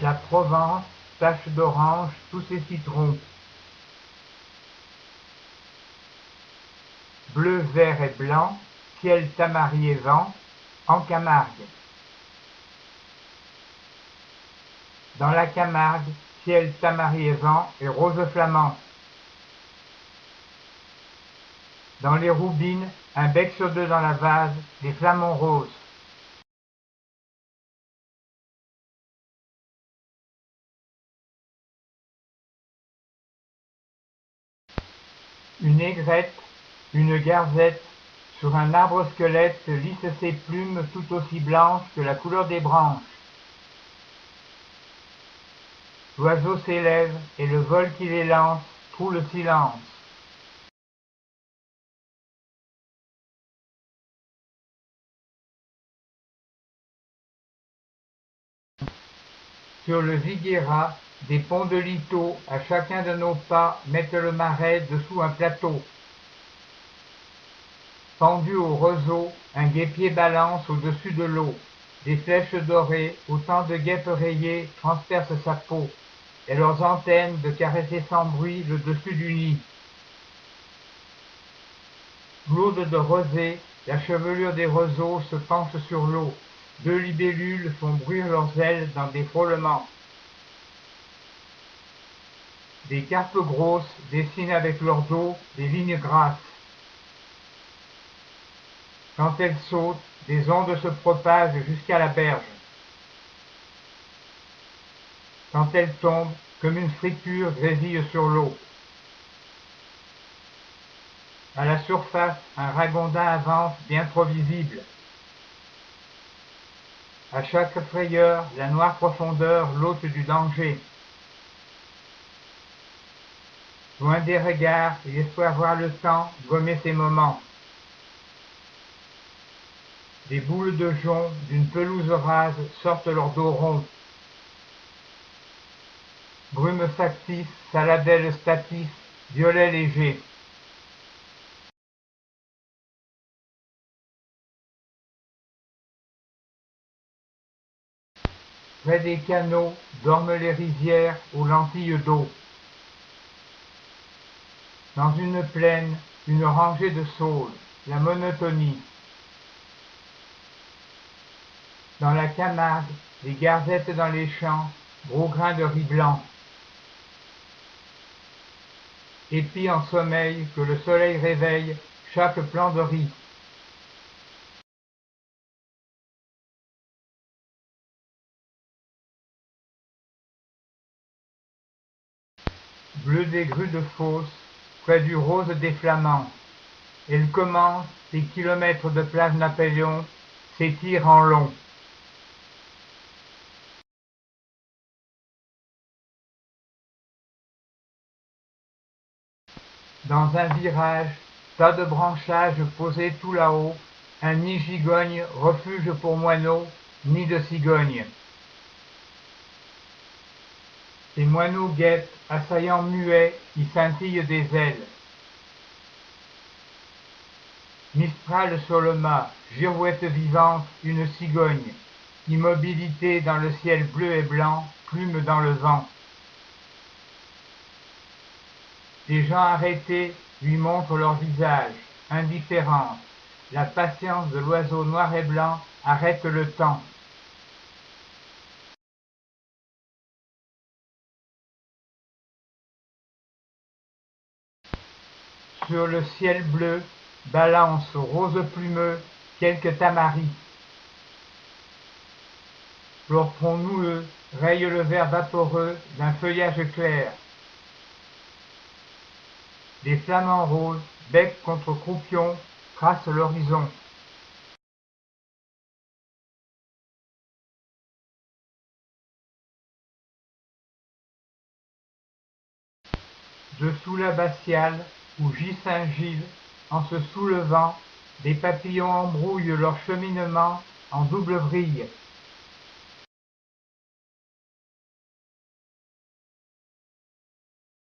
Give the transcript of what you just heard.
La Provence, tache d'orange tous ses citrons. Bleu, vert et blanc, ciel tamari et vent, en Camargue. Dans la Camargue, ciel tamari et vent et rose flamand. Dans les Roubines, un bec sur deux dans la vase, des flamants roses. Une aigrette, une garzette, sur un arbre squelette lisse ses plumes tout aussi blanches que la couleur des branches. L'oiseau s'élève et le vol qui les lance troue le silence. Sur le Viguera, des ponts de lito, à chacun de nos pas, mettent le marais dessous un plateau. Pendu au roseau, un guêpier balance au-dessus de l'eau. Des flèches dorées, autant de guêpes rayées, transpercent sa peau, et leurs antennes de caresser sans bruit le dessus du nid. Lourde de rosée, la chevelure des roseaux se penche sur l'eau. Deux libellules font bruire leurs ailes dans des frôlements. Des carpes grosses dessinent avec leur dos des lignes grasses. Quand elles sautent, des ondes se propagent jusqu'à la berge. Quand elles tombent, comme une friture grésille sur l'eau. À la surface, un ragondin avance bien trop visible. À chaque frayeur, la noire profondeur l'hôte du danger. Loin des regards, il espère voir le temps gommer ses moments. Des boules de jonc d'une pelouse rase sortent leur dos rond. Brume factice, saladelle statis, violet léger. Près des canaux dorment les rizières aux lentilles d'eau. Dans une plaine, une rangée de saules, la monotonie. Dans la Camargue, les garzettes dans les champs, gros grains de riz blanc. Épis en sommeil que le soleil réveille chaque plant de riz. Bleu des grues de Fos, près du rose des Flamands. Elle commence, les kilomètres de plage Napoléon s'étirent en long. Dans un virage, tas de branchages posés tout là-haut, un nid gigogne, refuge pour moineaux, nid de cigogne. Ces moineaux guettent, assaillants muets, qui scintillent des ailes. Mistral sur le mât, girouette vivante, une cigogne. Immobilité dans le ciel bleu et blanc, plume dans le vent. Les gens arrêtés lui montrent leur visage, indifférents. La patience de l'oiseau noir et blanc arrête le temps. Sur le ciel bleu, balancent rose plumeux quelques tamaris. Leur tronc noueux raye le vert vaporeux d'un feuillage clair. Des flamants roses, bec contre croupion, tracent l'horizon. Dessous l'abbatiale, où gît Saint-Gilles, en se soulevant, des papillons embrouillent leur cheminement en double vrille.